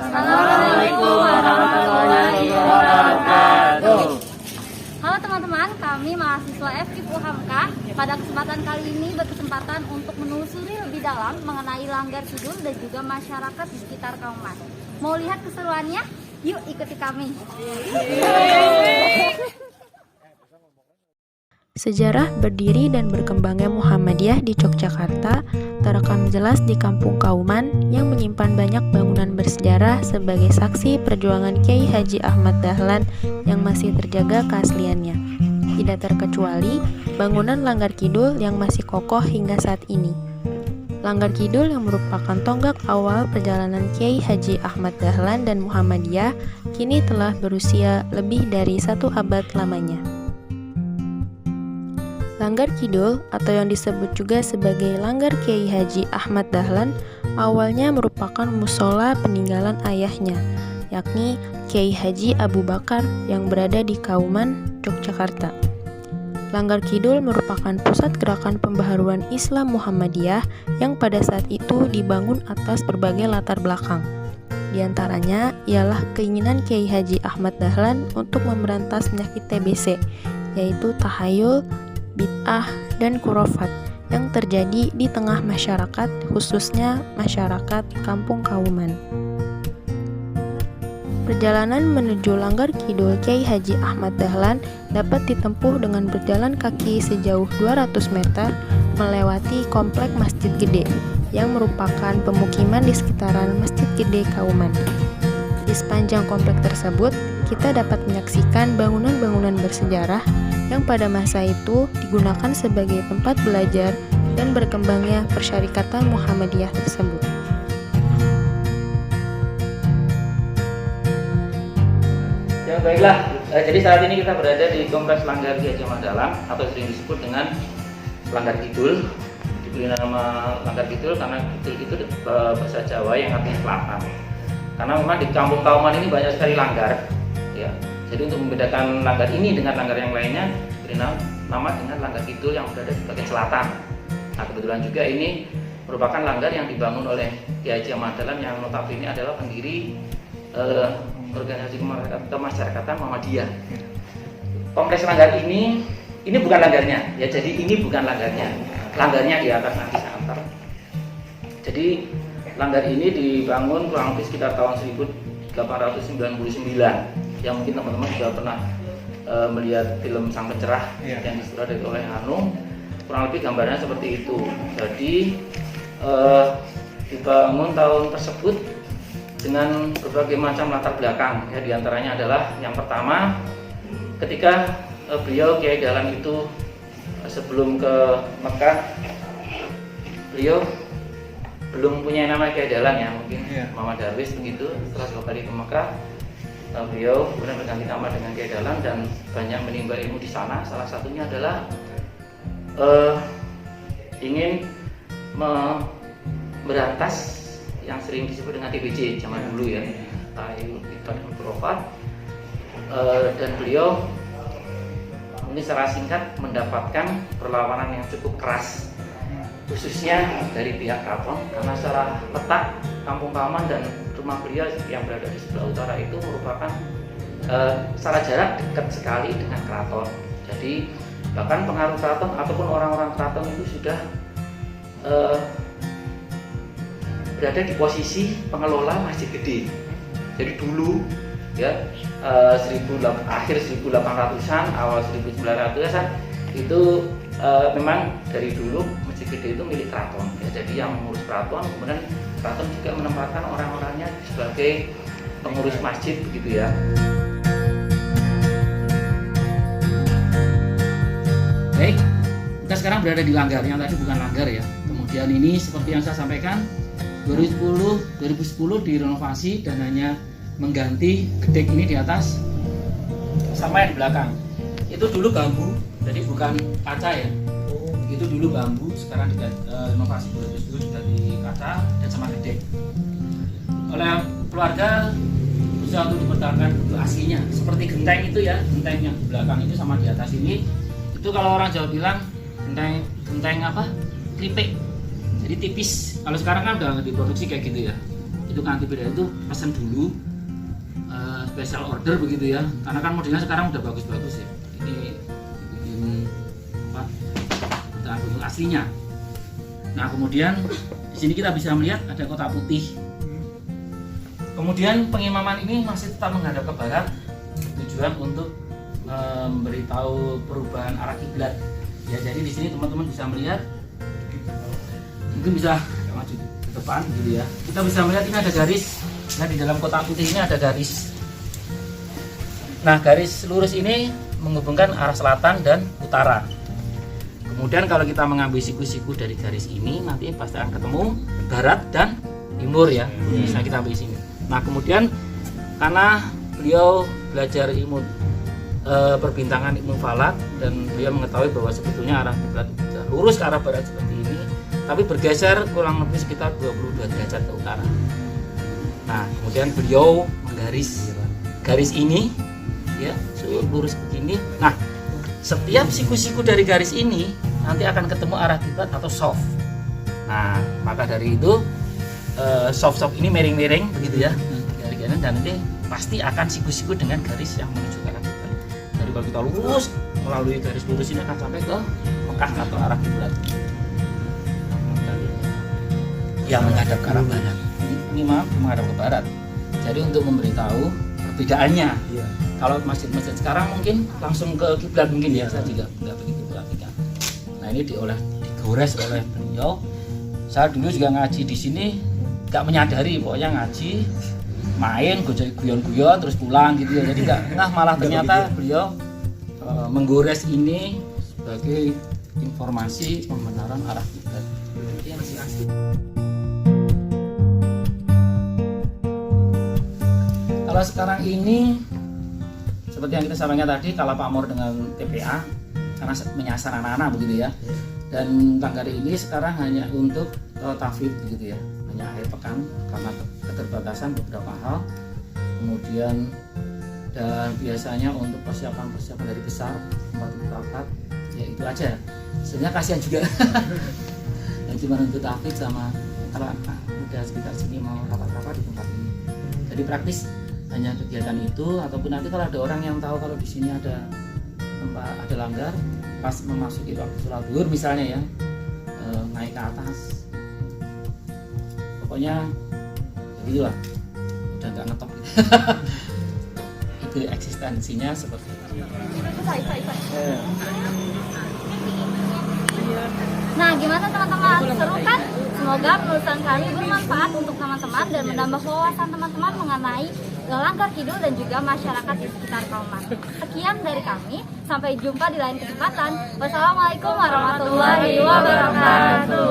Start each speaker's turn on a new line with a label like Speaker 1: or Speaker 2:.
Speaker 1: Assalamualaikum warahmatullahi wabarakatuh.
Speaker 2: Halo teman-teman, kami mahasiswa FKIP UHAMKA. Pada kesempatan kali ini berkesempatan untuk menelusuri lebih dalam mengenai Langgar Kidul dan juga masyarakat di sekitar Kauman. Mau lihat keseruannya? Yuk ikuti kami.
Speaker 3: Sejarah berdiri dan berkembangnya Muhammadiyah di Yogyakarta terekam jelas di Kampung Kauman yang menyimpan banyak bangunan bersejarah sebagai saksi perjuangan Kiai Haji Ahmad Dahlan yang masih terjaga keasliannya. Tidak terkecuali bangunan Langgar Kidul yang masih kokoh hingga saat ini. Langgar Kidul yang merupakan tonggak awal perjalanan Kiai Haji Ahmad Dahlan dan Muhammadiyah kini telah berusia lebih dari 1 abad lamanya. Langgar Kidul atau yang disebut juga sebagai Langgar Kiai Haji Ahmad Dahlan awalnya merupakan musola peninggalan ayahnya, yakni Kiai Haji Abu Bakar yang berada di Kauman, Yogyakarta. Langgar Kidul merupakan pusat gerakan pembaharuan Islam Muhammadiyah yang pada saat itu dibangun atas berbagai latar belakang. Di antaranya ialah keinginan Kiai Haji Ahmad Dahlan untuk memberantas penyakit TBC, yaitu tahayul, bid'ah, dan khurafat yang terjadi di tengah masyarakat, khususnya masyarakat Kampung Kauman. Perjalanan menuju Langgar Kidul Kiai Haji Ahmad Dahlan dapat ditempuh dengan berjalan kaki sejauh 200 meter melewati komplek Masjid Gede yang merupakan pemukiman di sekitaran Masjid Gede Kauman. Di sepanjang komplek tersebut, kita dapat menyaksikan bangunan-bangunan bersejarah yang pada masa itu digunakan sebagai tempat belajar dan berkembangnya persyarikatan Muhammadiyah tersebut.
Speaker 1: Ya baiklah, jadi saat ini kita berada di Kompleks Langgar Kiai Haji Ahmad Dahlan atau sering disebut dengan Langgar Kidul. Diberi nama Langgar Kidul karena Kidul itu bahasa Jawa yang artinya selatan. Karena memang di Kampung Kauman ini banyak sekali langgar, ya. Jadi untuk membedakan langgar ini dengan langgar yang lainnya, beri nama dengan Langgar Kidul yang berada di bagian selatan. Nah kebetulan juga ini merupakan langgar yang dibangun oleh Kiai Haji Ahmad Dahlan yang notabene adalah pendiri organisasi kemasyarakatan Muhammadiyah. Kompleks langgar ini bukan langgarnya, ya. Jadi ini bukan langgarnya, langgarnya di atas nanti saya antar. Jadi langgar ini dibangun kurang lebih sekitar tahun 1899. Yang mungkin teman-teman juga pernah melihat film Sang Pencerah yang disutradarai oleh Hanung, kurang lebih gambarnya seperti itu. Jadi dibangun tahun tersebut dengan berbagai macam latar belakang, ya. Diantaranya adalah yang pertama, ketika beliau Kiai Dahlan itu sebelum ke Mekah, beliau belum punya nama Kiai Dahlan, ya, mungkin Muhammad Darwis begitu. Setelah kembali ke Mekah, beliau kemudian berganti nama dengan Kiai Dahlan dan banyak menimba ilmu di sana. Salah satunya adalah ingin memberantas yang sering disebut dengan TBC zaman dulu, ya, tahayul, bid'ah, dan khurafat. Dan beliau ini secara singkat mendapatkan perlawanan yang cukup keras, khususnya dari pihak keraton, karena secara letak Kampung Kauman dan rumah beliau yang berada di sebelah utara itu merupakan secara jarak dekat sekali dengan keraton. Jadi bahkan pengaruh keraton ataupun orang-orang keraton itu sudah berada di posisi pengelola Masjid Gede. Jadi dulu, ya, akhir 1800-an, awal 1900-an itu memang dari dulu Masjid Gede itu milik keraton, ya. Jadi yang mengurus keraton, kemudian keraton juga menempatkan orang-orangnya sebagai pengurus masjid begitu, ya. Baik, kita sekarang berada di langgar yang tadi bukan langgar, ya. Kemudian ini seperti yang saya sampaikan, 2010 direnovasi dan hanya mengganti gedek ini di atas sama yang di belakang. Itu dulu bambu, jadi bukan kaca, ya. Itu dulu bambu, sekarang renovasi 2010 sudah di kaca dan sama gedek. Oleh keluarga berusaha untuk dipertahankan bentuk aslinya, seperti genteng itu, ya, genteng yang di belakang itu sama di atas ini. Itu kalau orang Jawa bilang genteng apa? Keripik. Jadi tipis. Kalau sekarang kan udah diproduksi kayak gitu, ya. itu kan antibeda itu pesan dulu special order begitu ya, karena kan modelnya sekarang udah bagus-bagus ya. Ini apa? Bentuk aslinya. Nah kemudian di sini kita bisa melihat ada kotak putih. Kemudian pengimaman ini masih tetap menghadap ke barat, tujuan untuk memberitahu perubahan arah kiblat. Ya jadi di sini teman-teman bisa melihat, mungkin bisa maju ke depan gitu ya. Kita bisa melihat ini ada garis. Nah di dalam kotak putih ini ada garis. Nah garis lurus ini menghubungkan arah selatan dan utara. Kemudian kalau kita mengambil siku-siku dari garis ini, nanti pasti akan ketemu barat dan timur ya. Bisa kita ambil di sini. Nah kemudian karena beliau belajar ilmu perbintangan, ilmu falak, dan beliau mengetahui bahwa sebetulnya arah kiblat lurus ke arah barat seperti ini, tapi bergeser kurang lebih sekitar 22 derajat ke utara. Nah kemudian beliau menggaris garis ini ya lurus begini. Nah setiap siku-siku dari garis ini nanti akan ketemu arah kiblat atau soft. Nah maka dari itu soft ini miring-miring begitu ya, garis-garis, dan nanti pasti akan siku-siku dengan garis yang menuju ke arah kiblat. Jadi kalau kita lurus melalui garis lurus ini akan sampai ke Mekah atau arah kiblat yang menghadap ke arah barat. Ini maaf menghadap ke barat. Jadi untuk memberitahu perbedaannya. Iya. Kalau masjid-masjid sekarang mungkin langsung ke kiblat mungkin ya, saya juga nggak begitu perhatikan. Nah ini digores oleh beliau. Saya dulu juga ngaji di sini nggak menyadari, pokoknya ngaji, main, guyon-guyon terus pulang gitu ya. Jadi nggak malah ternyata beliau menggores ini sebagai informasi pembenaran arah kiblat. Ini yang masih asli. Kalau sekarang ini seperti yang kita sampaikan tadi, kalau pamor dengan TPA karena menyasar anak-anak begitu ya. Dan Langgari ini sekarang hanya untuk tahfidz begitu ya, hanya akhir pekan karena keterbatasan beberapa hal. Kemudian dan biasanya untuk persiapan dari besar tempat berangkat ya itu aja. Sebenarnya kasihan juga. Yang cuma untuk tahfidz sama kalau udah sekitar sini mau rapat-rapat di tempat ini. Jadi praktis hanya kegiatan itu, ataupun nanti kalau ada orang yang tahu kalau di sini ada tempat ada langgar pas memasuki waktu sholat zuhur misalnya ya, naik ke atas, pokoknya jadi lah udah nggak ngetop gitu. Itu eksistensinya seperti itu.
Speaker 2: Nah, gimana teman-teman? Seru kan? Semoga penulisan kali bermanfaat untuk teman-teman dan menambah wawasan teman-teman mengenai Langgar Kidul dan juga masyarakat di sekitar Kauman. Sekian dari kami, sampai jumpa di lain kesempatan. Wassalamualaikum warahmatullahi wabarakatuh.